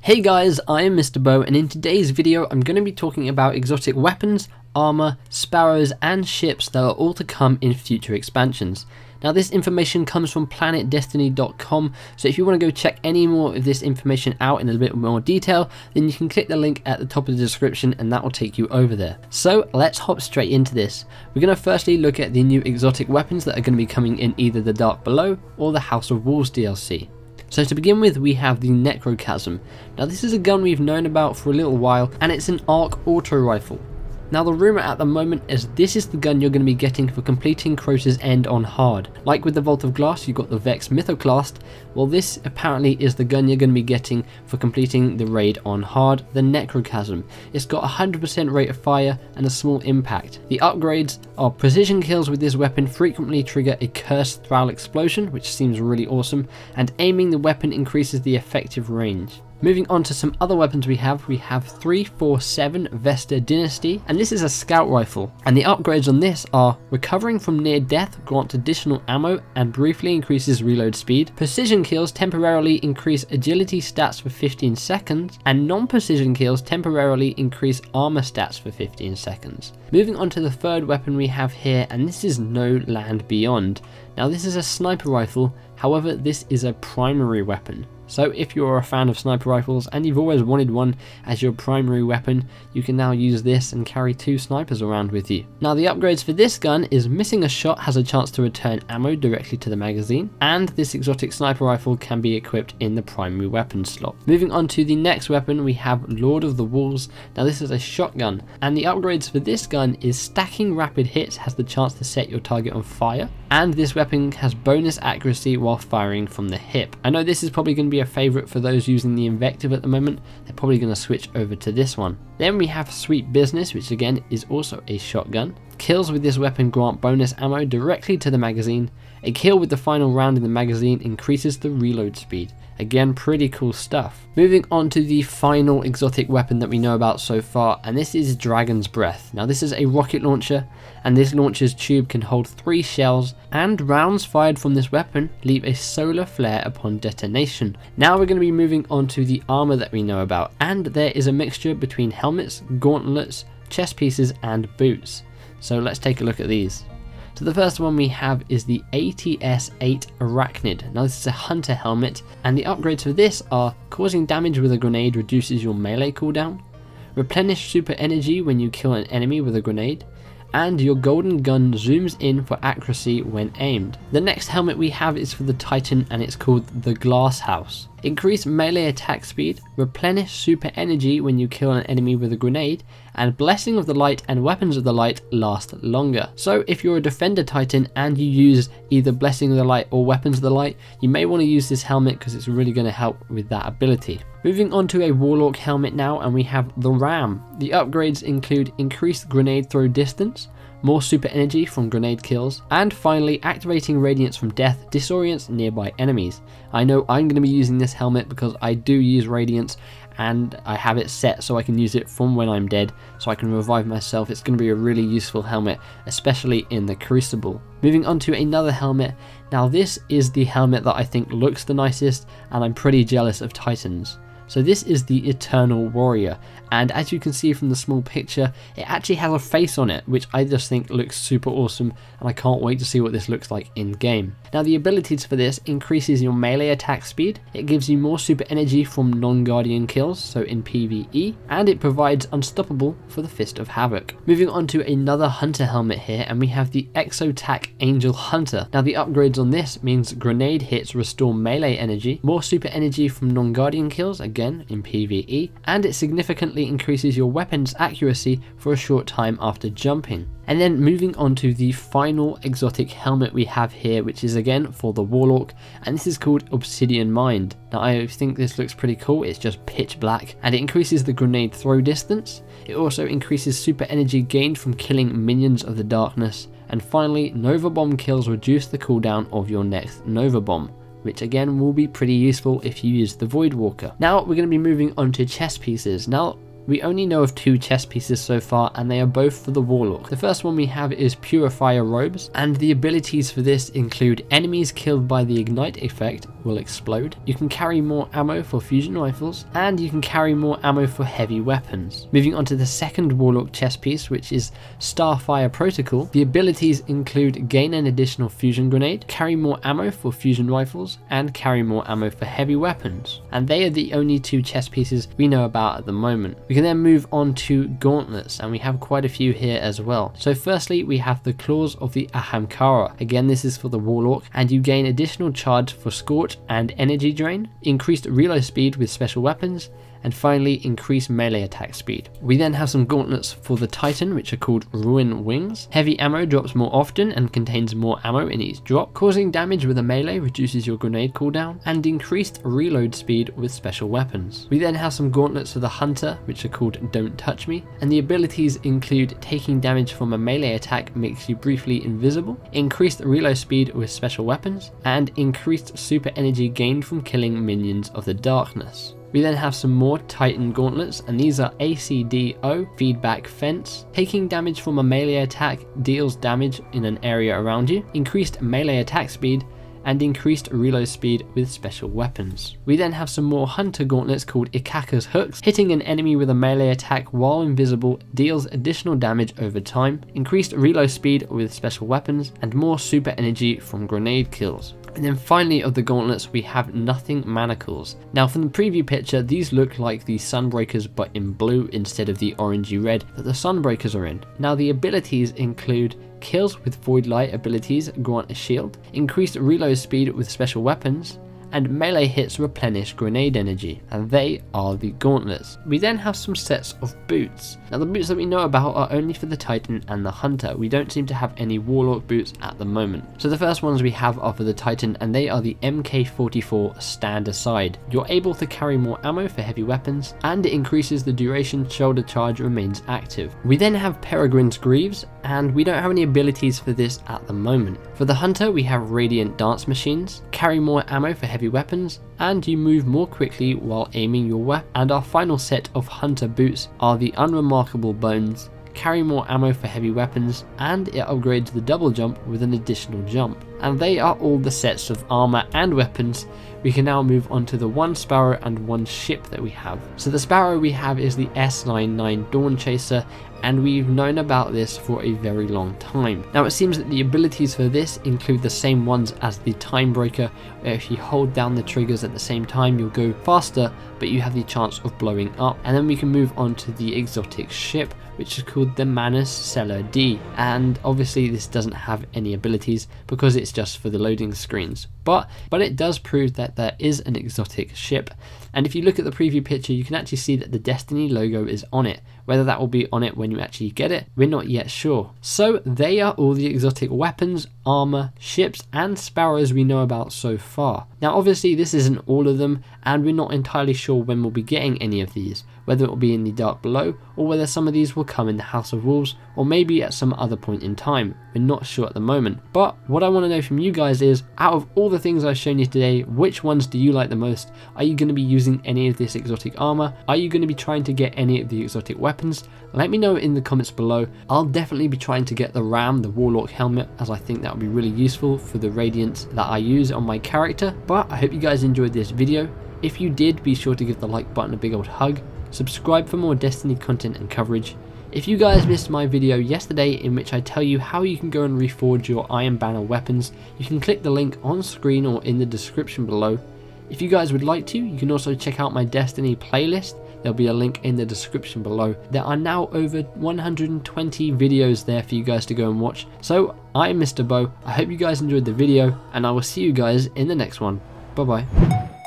Hey guys, I am Mr. Bow, and in today's video I'm going to be talking about exotic weapons, armor, sparrows and ships that are all to come in future expansions. Now this information comes from planetdestiny.com, so if you want to go check any more of this information out in a bit more detail, then you can click the link at the top of the description and that will take you over there. So let's hop straight into this. We're going to firstly look at the new exotic weapons that are going to be coming in either the Dark Below or the House of Wolves DLC. So to begin with, we have the Necrochasm. Now this is a gun we've known about for a little while, and it's an arc auto rifle. Now the rumour at the moment is this is the gun you're going to be getting for completing Crota's End on hard. Like with the Vault of Glass, you've got the Vex Mythoclast. Well, this apparently is the gun you're going to be getting for completing the raid on hard, the Necrochasm. It's got 100% rate of fire and a small impact. The upgrades are precision kills with this weapon frequently trigger a cursed thrall explosion, which seems really awesome, and aiming the weapon increases the effective range. Moving on to some other weapons we have 347 Vesta Dynasty, and this is a scout rifle, and the upgrades on this are recovering from near death grants additional ammo and briefly increases reload speed, precision kills temporarily increase agility stats for 15 seconds, and non-precision kills temporarily increase armor stats for 15 seconds. Moving on to the third weapon we have here, and this is No Land Beyond. Now this is a sniper rifle, however this is a primary weapon. So if you're a fan of sniper rifles and you've always wanted one as your primary weapon, you can now use this and carry 2 snipers around with you. Now the upgrades for this gun is missing a shot has a chance to return ammo directly to the magazine, and this exotic sniper rifle can be equipped in the primary weapon slot. Moving on to the next weapon, we have Lord of the Wolves. Now this is a shotgun, and the upgrades for this gun is stacking rapid hits has the chance to set your target on fire, and this weapon has bonus accuracy while firing from the hip. I know this is probably going to be a favourite for those using the Invective at the moment. They're probably going to switch over to this one. Then we have Sweet Business, which again is also a shotgun. Kills with this weapon grant bonus ammo directly to the magazine. A kill with the final round in the magazine increases the reload speed. Again, pretty cool stuff. Moving on to the final exotic weapon that we know about so far, and this is Dragon's Breath. Now this is a rocket launcher, and this launcher's tube can hold 3 shells, and rounds fired from this weapon leave a solar flare upon detonation. Now we're going to be moving on to the armor that we know about, and there is a mixture between helmets, gauntlets, chest pieces and boots. So let's take a look at these. So the first one we have is the ATS-8 Arachnid. Now this is a hunter helmet, and the upgrades for this are causing damage with a grenade reduces your melee cooldown, replenish super energy when you kill an enemy with a grenade, and your golden gun zooms in for accuracy when aimed. The next helmet we have is for the Titan, and it's called the Glass House. Increase melee attack speed, replenish super energy when you kill an enemy with a grenade, and Blessing of the Light and Weapons of the Light last longer. So if you're a Defender Titan and you use either Blessing of the Light or Weapons of the Light, you may want to use this helmet because it's really going to help with that ability. Moving on to a Warlock helmet now, and we have the Ram. The upgrades include increased grenade throw distance, more super energy from grenade kills, and finally activating radiance from death disorients nearby enemies. I know I'm going to be using this helmet because I do use radiance, and I have it set so I can use it from when I'm dead, so I can revive myself. It's going to be a really useful helmet, especially in the Crucible. Moving on to another helmet. Now this is the helmet that I think looks the nicest, and I'm pretty jealous of Titans. So this is the Eternal Warrior, and as you can see from the small picture, it actually has a face on it, which I just think looks super awesome, and I can't wait to see what this looks like in game. Now the abilities for this increases your melee attack speed, it gives you more super energy from non-guardian kills, so in PvE, and it provides unstoppable for the Fist of Havoc. Moving on to another hunter helmet here, and we have the Exotac Angel Hunter. Now the upgrades on this means grenade hits restore melee energy, more super energy from non-guardian kills, again in PvE, and it significantly increases your weapon's accuracy for a short time after jumping. And then moving on to the final exotic helmet we have here, which is again for the Warlock, and this is called Obsidian Mind. Now I think this looks pretty cool. It's just pitch black, and it increases the grenade throw distance. It also increases super energy gained from killing minions of the darkness, and finally Nova Bomb kills reduce the cooldown of your next Nova Bomb, which again will be pretty useful if you use the Voidwalker. Now we're going to be moving on to chest pieces. Now We only know of 2 chest pieces so far, and they are both for the Warlock. The first one we have is Purifier Robes, and the abilities for this include enemies killed by the ignite effect will explode. You can carry more ammo for fusion rifles, and you can carry more ammo for heavy weapons. Moving on to the second Warlock chest piece, which is Starfire Protocol. The abilities include gain an additional fusion grenade, carry more ammo for fusion rifles, and carry more ammo for heavy weapons. And they are the only 2 chest pieces we know about at the moment. We can then move on to Gauntlets, and we have quite a few here as well. So firstly, we have the Claws of the Ahamkara. Again, this is for the Warlock, and you gain additional charge for Scorch and Energy Drain, increased reload speed with special weapons, and finally increase melee attack speed. We then have some gauntlets for the Titan, which are called Ruin Wings. Heavy ammo drops more often and contains more ammo in each drop. Causing damage with a melee reduces your grenade cooldown, and increased reload speed with special weapons. We then have some gauntlets for the Hunter, which are called Don't Touch Me, and the abilities include taking damage from a melee attack makes you briefly invisible, increased reload speed with special weapons, and increased super energy gained from killing minions of the darkness. We then have some more Titan gauntlets, and these are ACDO, Feedback Fence. Taking damage from a melee attack deals damage in an area around you, increased melee attack speed, and increased reload speed with special weapons. We then have some more Hunter gauntlets called Ikaka's Hooks. Hitting an enemy with a melee attack while invisible deals additional damage over time, increased reload speed with special weapons, and more super energy from grenade kills. And then finally of the gauntlets we have Nothing Manacles. Now from the preview picture these look like the Sunbreakers but in blue instead of the orangey red that the Sunbreakers are in. Now the abilities include kills with Void Light abilities grant a shield, increased reload speed with special weapons, and melee hits replenish grenade energy, and they are the gauntlets. We then have some sets of boots. Now the boots that we know about are only for the Titan and the Hunter. We don't seem to have any Warlock boots at the moment. So the first ones we have are for the Titan, and they are the MK44 Stand Aside. You're able to carry more ammo for heavy weapons, and it increases the duration shoulder charge remains active. We then have Peregrine's Greaves, and we don't have any abilities for this at the moment. For the Hunter we have Radiant Dance Machines, carry more ammo for heavy weapons, and you move more quickly while aiming your weapon. And our final set of Hunter boots are the Unremarkable Bones, carry more ammo for heavy weapons, and it upgrades the double jump with an additional jump. And they are all the sets of armor and weapons. We can now move on to the one Sparrow and one ship that we have. So the Sparrow we have is the S99 Dawn Chaser, and we've known about this for a very long time. Now it seems that the abilities for this include the same ones as the Time Breaker, where if you hold down the triggers at the same time you'll go faster, but you have the chance of blowing up. And then we can move on to the exotic ship, which is called the Manus Seller D, and obviously this doesn't have any abilities because it's just for the loading screens, but it does prove that there is an exotic ship. And if you look at the preview picture you can actually see that the Destiny logo is on it. Whether that will be on it when you actually get it, we're not yet sure. So they are all the exotic weapons, armor, ships and sparrows we know about so far. Now obviously this isn't all of them, and we're not entirely sure when we'll be getting any of these, whether it will be in the Dark Below or whether some of these will come in the House of Wolves or maybe at some other point in time. We're not sure at the moment. But what I want to know from you guys is, out of all the things I've shown you today, which ones do you like the most? Are you going to be using any of this exotic armor? Are you going to be trying to get any of the exotic weapons? Let me know in the comments below. I'll definitely be trying to get the Ram, the Warlock helmet, as I think that would be really useful for the radiance that I use on my character. But I hope you guys enjoyed this video. If you did, be sure to give the like button a big old hug. Subscribe for more Destiny content and coverage. If you guys missed my video yesterday in which I tell you how you can go and reforge your Iron Banner weapons, you can click the link on screen or in the description below. If you guys would like to, you can also check out my Destiny playlist. There'll be a link in the description below. There are now over 120 videos there for you guys to go and watch. So I'm Mr. Bo. I hope you guys enjoyed the video, and I will see you guys in the next one. Bye bye.